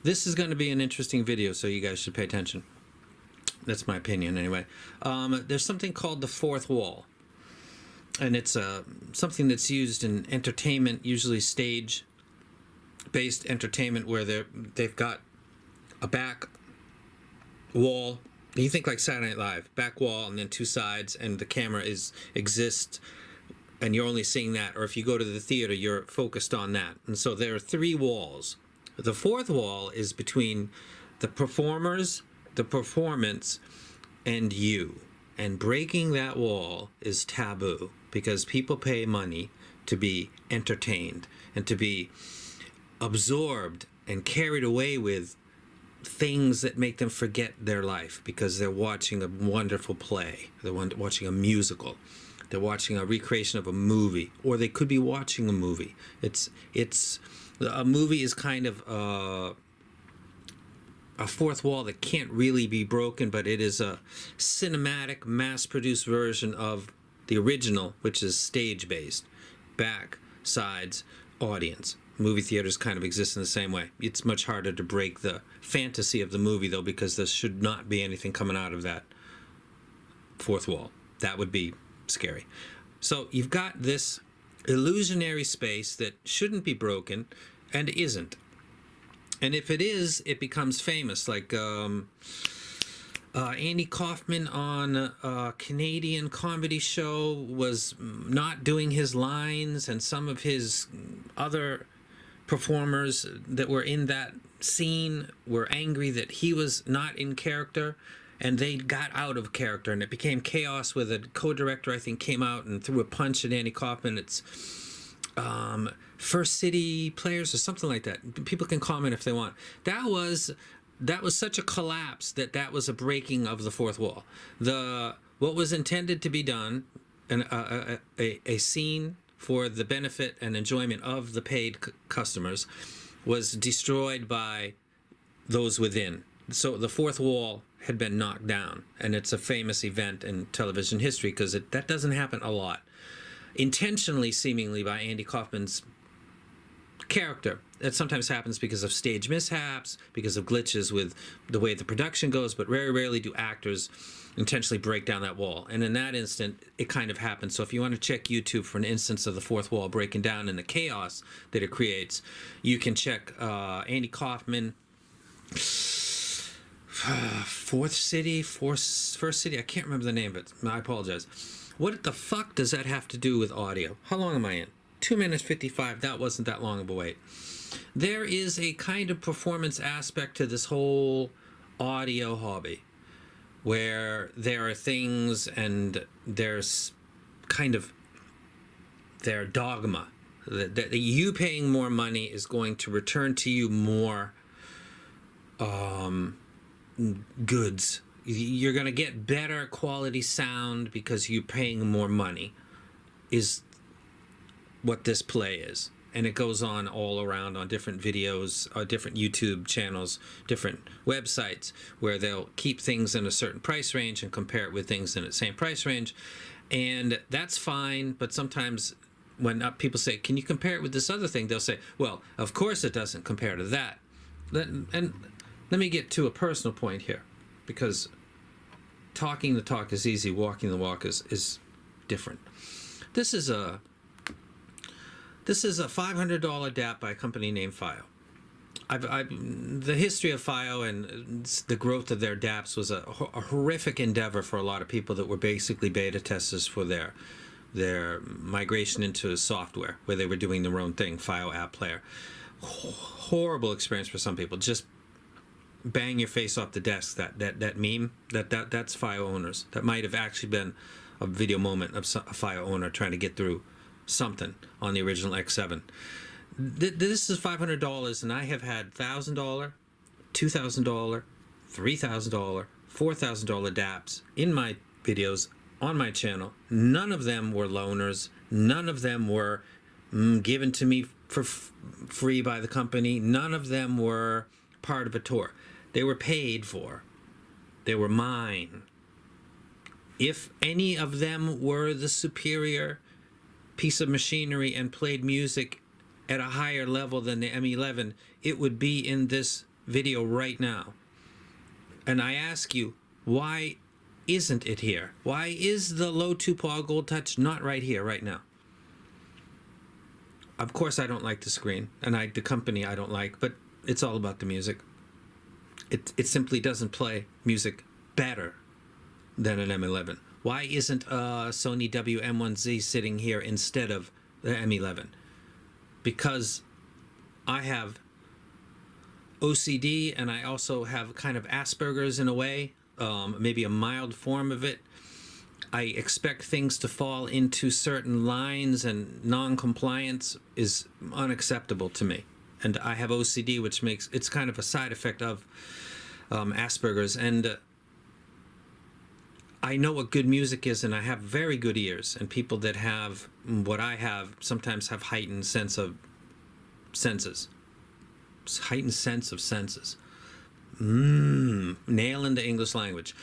This is going to be an interesting video, so you guys should pay attention. That's my opinion, anyway. There's something called the fourth wall, and it's something that's used in entertainment, usually stage-based entertainment, where they've got a back wall. You think like Saturday Night Live, back wall and then two sides, and the camera exists, and you're only seeing that. Or if you go to the theater, you're focused on that. And so there are three walls. The fourth wall is between the performers, the performance, and you. And breaking that wall is taboo, because people pay money to be entertained and to be absorbed and carried away with things that make them forget their life, because they're watching a wonderful play, they're watching a musical, they're watching a recreation of a movie, or they could be watching a movie. A movie is kind of a fourth wall that can't really be broken, but it is a cinematic, mass-produced version of the original, which is stage-based, back, sides, audience. Movie theaters kind of exist in the same way. It's much harder to break the fantasy of the movie, though, because there should not be anything coming out of that fourth wall. That would be scary. So you've got this illusionary space that shouldn't be broken and isn't. And if it is, it becomes famous. Like Andy Kaufman on a Canadian comedy show was not doing his lines, and some of his other performers that were in that scene were angry that he was not in character, and they got out of character, and it became chaos. With a co-director, I think, came out and threw a punch at Andy Kaufman. It's First City Players or something like that. People can comment if they want. That was such a collapse that was a breaking of the fourth wall. What was intended to be done, a scene for the benefit and enjoyment of the paid customers, was destroyed by those within. So the fourth wall had been knocked down, and it's a famous event in television history, because that doesn't happen a lot. Intentionally, seemingly, by Andy Kaufman's character. That sometimes happens because of stage mishaps, because of glitches with the way the production goes, but very rarely do actors intentionally break down that wall. And in that instant, it kind of happens. So if you want to check YouTube for an instance of the fourth wall breaking down and the chaos that it creates, you can check Andy Kaufman, First City, I can't remember the name of it. I apologize. What the fuck does that have to do with audio? How long am I in? 2 minutes 55. That wasn't that long of a wait. There is a kind of performance aspect to this whole audio hobby, where there are things, and there's kind of their dogma that you paying more money is going to return to you more goods. You're going to get better quality sound because you're paying more money, is what this play is. And it goes on all around on different videos, different YouTube channels, different websites, where they'll keep things in a certain price range and compare it with things in the same price range. And that's fine, but sometimes when people say, can you compare it with this other thing? They'll say, well, of course it doesn't compare to that. And let me get to a personal point here, because talking the talk is easy, walking the walk is different. This is a $500 DAP by a company named FiiO. The history of FiiO and the growth of their DAPs was a horrific endeavor for a lot of people that were basically beta testers for their migration into software, where they were doing their own thing, FiiO App Player. Horrible experience for some people. Just bang your face off the desk. That meme, that's FiiO owners. That might have actually been a video moment of a FiiO owner trying to get through something on the original X7. This is $500, and I have had $1,000, $2,000, $3,000, $4,000 DAPs in my videos on my channel. None of them were loaners. None of them were given to me for free by the company. None of them were part of a tour. They were paid for. They were mine. If any of them were the superior piece of machinery and played music at a higher level than the M11, it would be in this video right now, and I ask you, why isn't it here? Why is the low 2-paw Gold Touch not right here, right now? Of course, I don't like the screen, and the company I don't like, but it's all about the music. It simply doesn't play music better than an M11. Why isn't a Sony WM1Z sitting here instead of the M11? Because I have OCD, and I also have kind of Asperger's in a way, maybe a mild form of it. I expect things to fall into certain lines, and non-compliance is unacceptable to me. And I have OCD, which makes it's kind of a side effect of Asperger's. And I know what good music is, and I have very good ears. And people that have what I have sometimes have heightened sense of senses. Heightened sense of senses. Nailing the English language.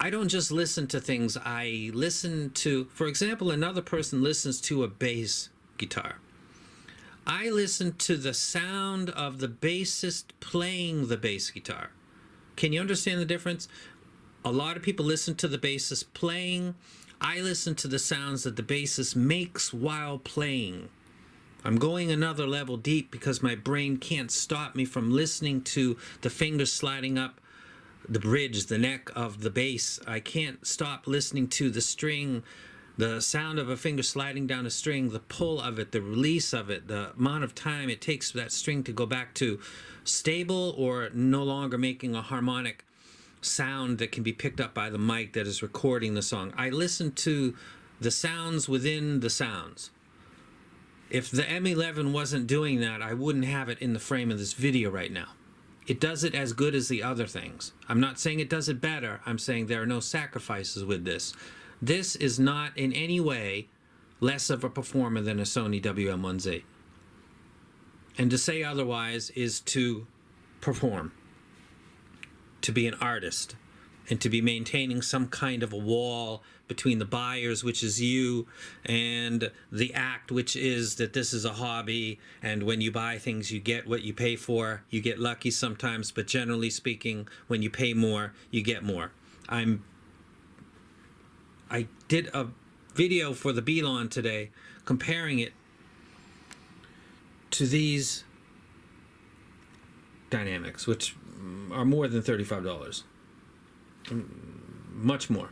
I don't just listen to things. I listen to, for example, another person listens to a bass guitar. I listen to the sound of the bassist playing the bass guitar. Can you understand the difference? A lot of people listen to the bassist playing. I listen to the sounds that the bassist makes while playing. I'm going another level deep because my brain can't stop me from listening to the fingers sliding up the bridge, the neck of the bass. I can't stop listening to the string, the sound of a finger sliding down a string, the pull of it, the release of it, the amount of time it takes for that string to go back to stable or no longer making a harmonic sound that can be picked up by the mic that is recording the song. I listen to the sounds within the sounds. If the M11 wasn't doing that, I wouldn't have it in the frame of this video right now. It does it as good as the other things. I'm not saying it does it better. I'm saying there are no sacrifices with this. This is not in any way less of a performer than a Sony WM1Z. And to say otherwise is to perform, to be an artist, and to be maintaining some kind of a wall between the buyers, which is you, and the act, which is that this is a hobby, and when you buy things, you get what you pay for. You get lucky sometimes, but generally speaking, when you pay more, you get more. I did a video for the BLON today comparing it to these dynamics, which are more than $35. Much more.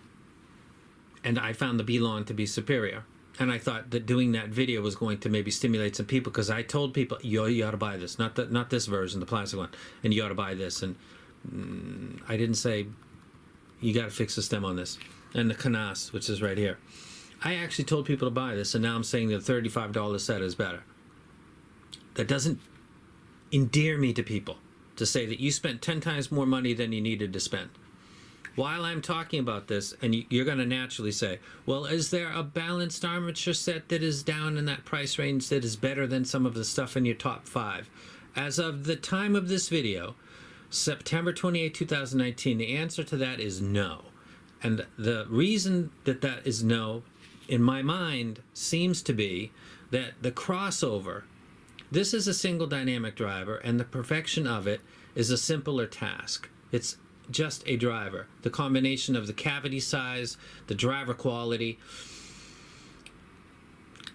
And I found the BLON to be superior. And I thought that doing that video was going to maybe stimulate some people, because I told people, you ought to buy this, not this version, the plastic one, and you ought to buy this. And I didn't say, you got to fix the stem on this. And the Canas, which is right here. I actually told people to buy this, and now I'm saying the $35 set is better. That doesn't endear me to people, to say that you spent 10 times more money than you needed to spend. While I'm talking about this, and you're going to naturally say, well, is there a balanced armature set that is down in that price range that is better than some of the stuff in your top 5? As of the time of this video, September 28, 2019, the answer to that is no. And the reason that that is no, in my mind, seems to be that the crossover, this is a single dynamic driver, and the perfection of it is a simpler task. It's just a driver. The combination of the cavity size, the driver quality,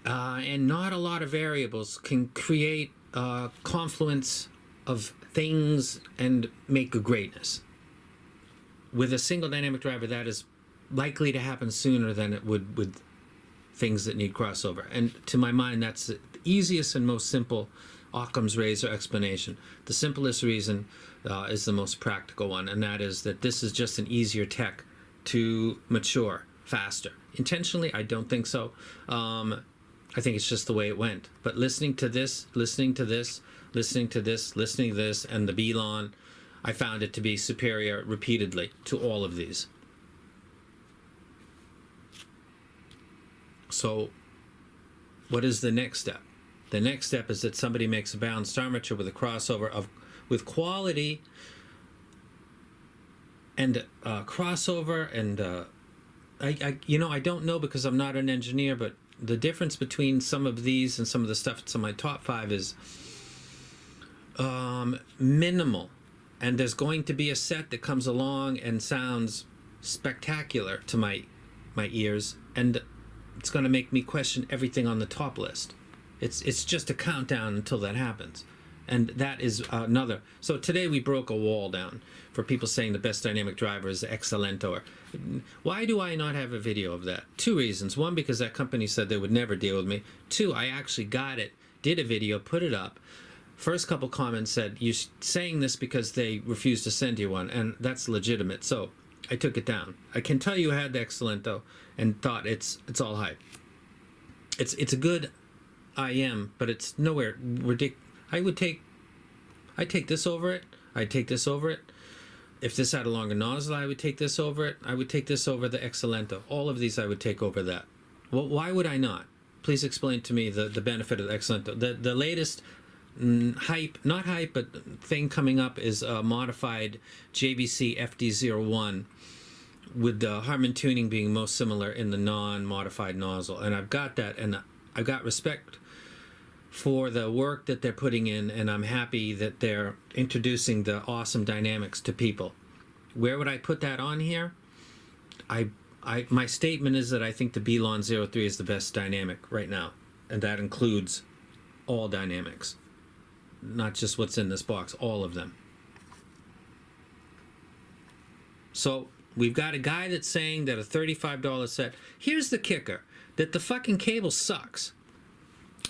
and not a lot of variables can create a confluence of things and make a greatness. With a single dynamic driver, that is likely to happen sooner than it would with things that need crossover. And to my mind, that's the easiest and most simple Occam's razor explanation. The simplest reason is the most practical one, and that is that this is just an easier tech to mature faster. Intentionally, I don't think so. I think it's just the way it went. But listening to this, listening to this, listening to this, listening to this, and the BLON, I found it to be superior repeatedly to all of these. So what is the next step? The next step is that somebody makes a balanced armature with a crossover with quality and crossover, and I don't know because I'm not an engineer, but the difference between some of these and some of the stuff that's in my top 5 is minimal. And there's going to be a set that comes along and sounds spectacular to my ears, and it's going to make me question everything on the top list. It's just a countdown until that happens. And that is another. So today we broke a wall down for people saying the best dynamic driver is Excelento. Why do I not have a video of that? Two reasons. One, because that company said they would never deal with me. Two, I actually got it, did a video, put it up. First couple comments said, you're saying this because they refused to send you one, and that's legitimate. So I took it down. I can tell you I had the Excelento and thought it's all hype. It's a good IM, but it's nowhere ridiculous. I'd take this over it. I'd take this over it. If this had a longer nozzle, I would take this over it. I would take this over the Excelento. All of these I would take over that. Well, why would I not? Please explain to me the benefit of the Excelento. The latest hype, not hype, but thing coming up is a modified JVC FD01 with the Harman tuning being most similar in the non-modified nozzle. And I've got that, and I've got respect for the work that they're putting in, and I'm happy that they're introducing the awesome dynamics to people. Where would I put that on here? My statement is that I think the BLON 03 is the best dynamic right now, and that includes all dynamics, not just what's in this box, all of them. So we've got a guy that's saying that a $35 set. Here's the kicker, that the fucking cable sucks.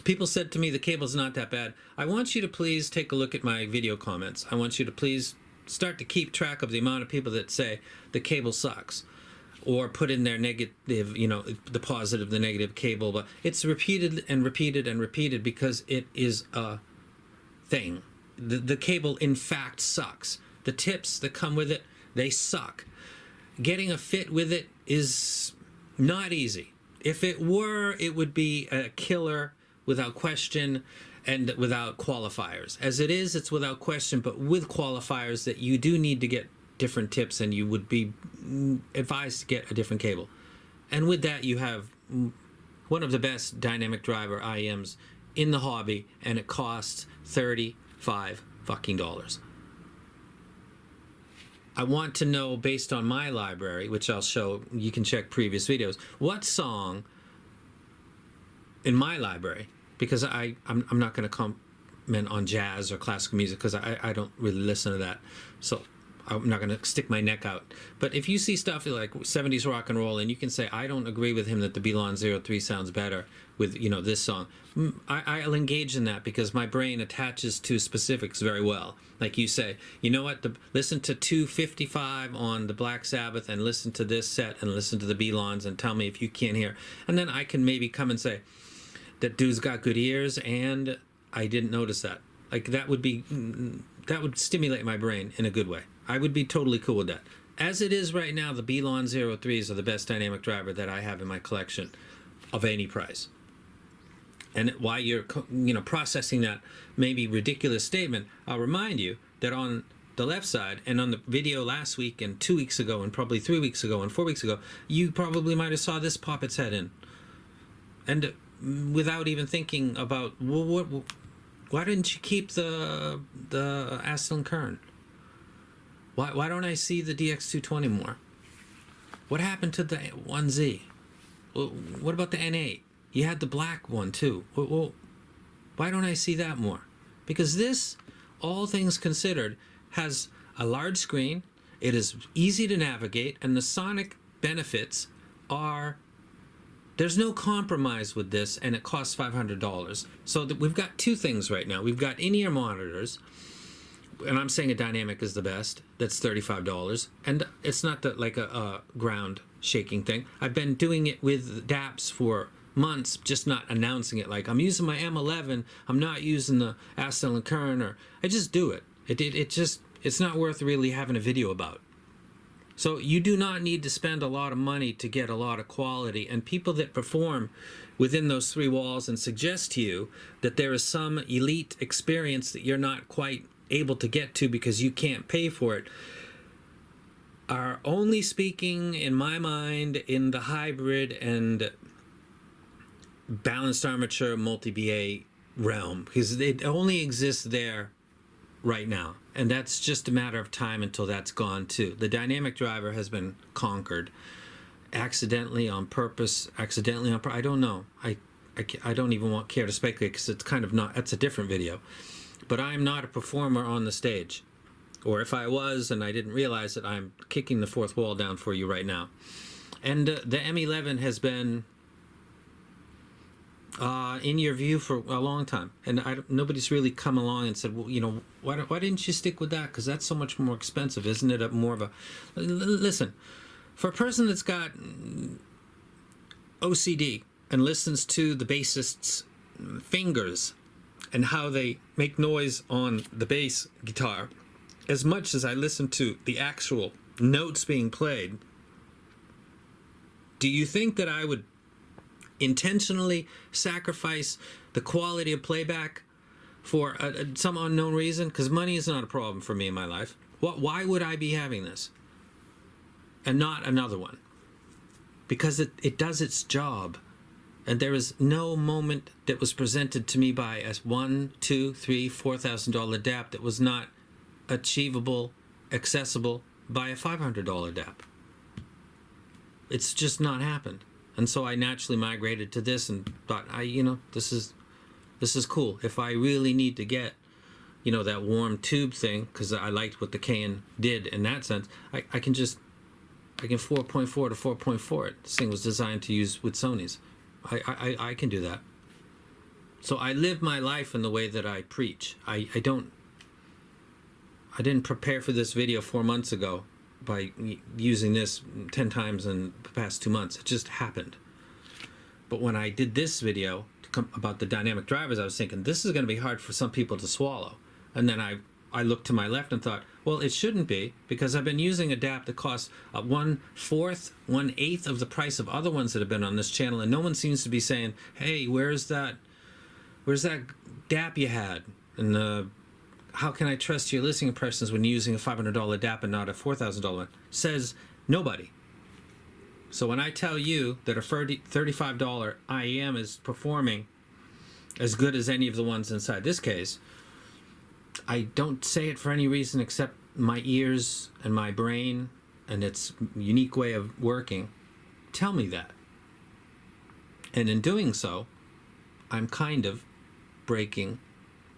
People said to me the cable's not that bad. I want you to please take a look at my video comments. I want you to please start to keep track of the amount of people that say the cable sucks, or put in their negative, you know, the positive, the negative cable. But it's repeated and repeated and repeated because it is a thing. The cable in fact sucks. The tips that come with it, they suck. Getting a fit with it is not easy. If it were, it would be a killer without question and without qualifiers. As it is, it's without question, but with qualifiers that you do need to get different tips, and you would be advised to get a different cable. And with that, you have one of the best dynamic driver IMs in the hobby, and it costs $35 fucking dollars. I want to know, based on my library, which I'll show, you can check previous videos, what song in my library, because I'm not going to comment on jazz or classical music because I don't really listen to that, so I'm not going to stick my neck out. But if you see stuff like 70s rock and roll, and you can say, I don't agree with him that the BLON 03 sounds better with, you know, this song, I'll engage in that because my brain attaches to specifics very well. Like you say, you know what, listen to 255 on the Black Sabbath and listen to this set and listen to the BLONs and tell me if you can't hear. And then I can maybe come and say, that dude's got good ears, and I didn't notice that. Like, that would stimulate my brain in a good way. I would be totally cool with that. As it is right now, the BLON 03s are the best dynamic driver that I have in my collection of any price. And while you're, you know, processing that maybe ridiculous statement, I'll remind you that on the left side, and on the video last week and 2 weeks ago and probably 3 weeks ago and 4 weeks ago, you probably might have saw this pop its head in. And without even thinking about, well, why didn't you keep the Aston Kern? Why don't I see the DX220 more? What happened to the 1Z? Well, what about the N8? You had the black one too. Well, why don't I see that more? Because this, all things considered, has a large screen, it is easy to navigate, and the sonic benefits are, there's no compromise with this, and it costs $500. So we've got two things right now. We've got in-ear monitors, and I'm saying a dynamic is the best. That's $35, and it's not like a ground shaking thing. I've been doing it with DAPs for months, just not announcing it. Like, I'm using my M11, I'm not using the Aston Kern, or I just do it. It's not worth really having a video about. So you do not need to spend a lot of money to get a lot of quality, and people that perform within those three walls and suggest to you that there is some elite experience that you're not quite able to get to because you can't pay for it are only speaking, in my mind, in the hybrid and balanced armature multi-BA realm, because it only exists there right now. And that's just a matter of time until that's gone too. The dynamic driver has been conquered. Accidentally, on purpose, accidentally on purpose. I don't know. I don't even care to speculate because it's kind of not, that's a different video. But I'm not a performer on the stage. Or if I was and I didn't realize it, I'm kicking the fourth wall down for you right now. And the M11 has been in your view for a long time. And nobody's really come along and said, well, you know, why didn't you stick with that? Because that's so much more expensive. Isn't it more of a... Listen, for a person that's got OCD and listens to the bassist's fingers and how they make noise on the bass guitar, as much as I listen to the actual notes being played, do you think that I would intentionally sacrifice the quality of playback for some unknown reason? Because money is not a problem for me in my life. Why would I be having this and not another one? Because it does its job. And there is no moment that was presented to me by a $1,000, $2,000, $3,000, $4,000 DAP that was not achievable, accessible by a $500 DAP. It's just not happened. And so I naturally migrated to this and thought, this is cool. If I really need to get, that warm tube thing, because I liked what the Canon did in that sense, I can 4.4 to 4.4 it. This thing was designed to use with Sony's. I can do that. So I live my life in the way that I preach. I didn't prepare for this video 4 months ago by using this 10 times in the past 2 months. It just happened. But when I did this video about the dynamic drivers, I was thinking, this is going to be hard for some people to swallow. And then I looked to my left and thought, well, it shouldn't be, because I've been using a DAP that costs 1/4, 1/8 of the price of other ones that have been on this channel, and no one seems to be saying, hey, where's that DAP you had? And how can I trust your listening impressions when you're using a $500 DAP and not a $4,000 one? Says nobody. So when I tell you that a $35 IEM is performing as good as any of the ones inside this case, I don't say it for any reason except my ears and my brain and its unique way of working tell me that. And in doing so, I'm kind of breaking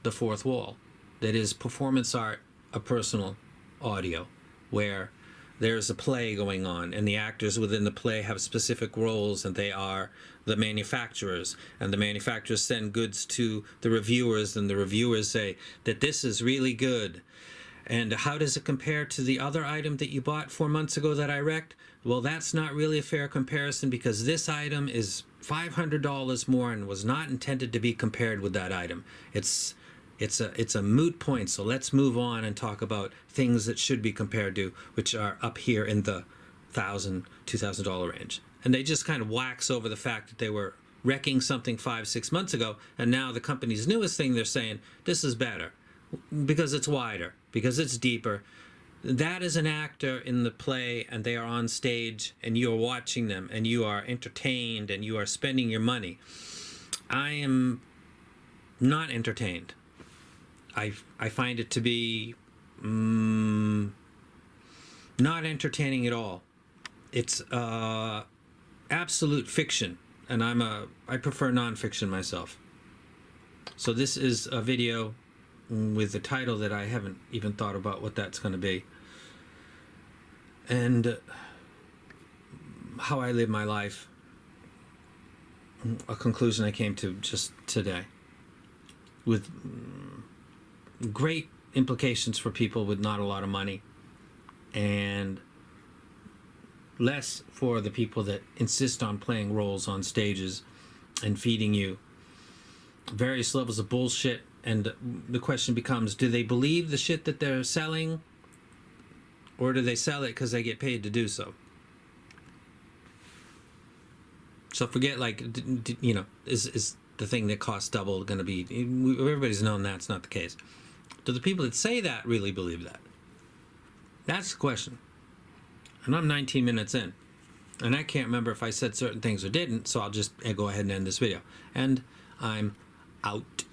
the fourth wall. That is performance art, a personal audio, where there's a play going on and the actors within the play have specific roles and they are the manufacturers, and the manufacturers send goods to the reviewers and the reviewers say that this is really good. And how does it compare to the other item that you bought 4 months ago that I wrecked? Well, that's not really a fair comparison because this item is $500 more and was not intended to be compared with that item. It's a moot point, so let's move on and talk about things that should be compared to, which are up here in the $1,000, $2,000 range. And they just kind of wax over the fact that they were wrecking something 5-6 months ago, and now the company's newest thing, they're saying, this is better, because it's wider, because it's deeper. That is an actor in the play, and they are on stage, and you are watching them, and you are entertained, and you are spending your money. I am not entertained. I find it to be not entertaining at all. It's absolute fiction, and I prefer nonfiction myself. So this is a video with a title that I haven't even thought about what that's going to be, and how I live my life. A conclusion I came to just today, with great implications for people with not a lot of money, and less for the people that insist on playing roles on stages and feeding you various levels of bullshit. And the question becomes, do they believe the shit that they're selling, or do they sell it because they get paid to do so? So forget, like, is the thing that costs double going to be... Everybody's known that's not the case. Do the people that say that really believe that? That's the question. And I'm 19 minutes in, and I can't remember if I said certain things or didn't, so I'll just go ahead and end this video. And I'm out.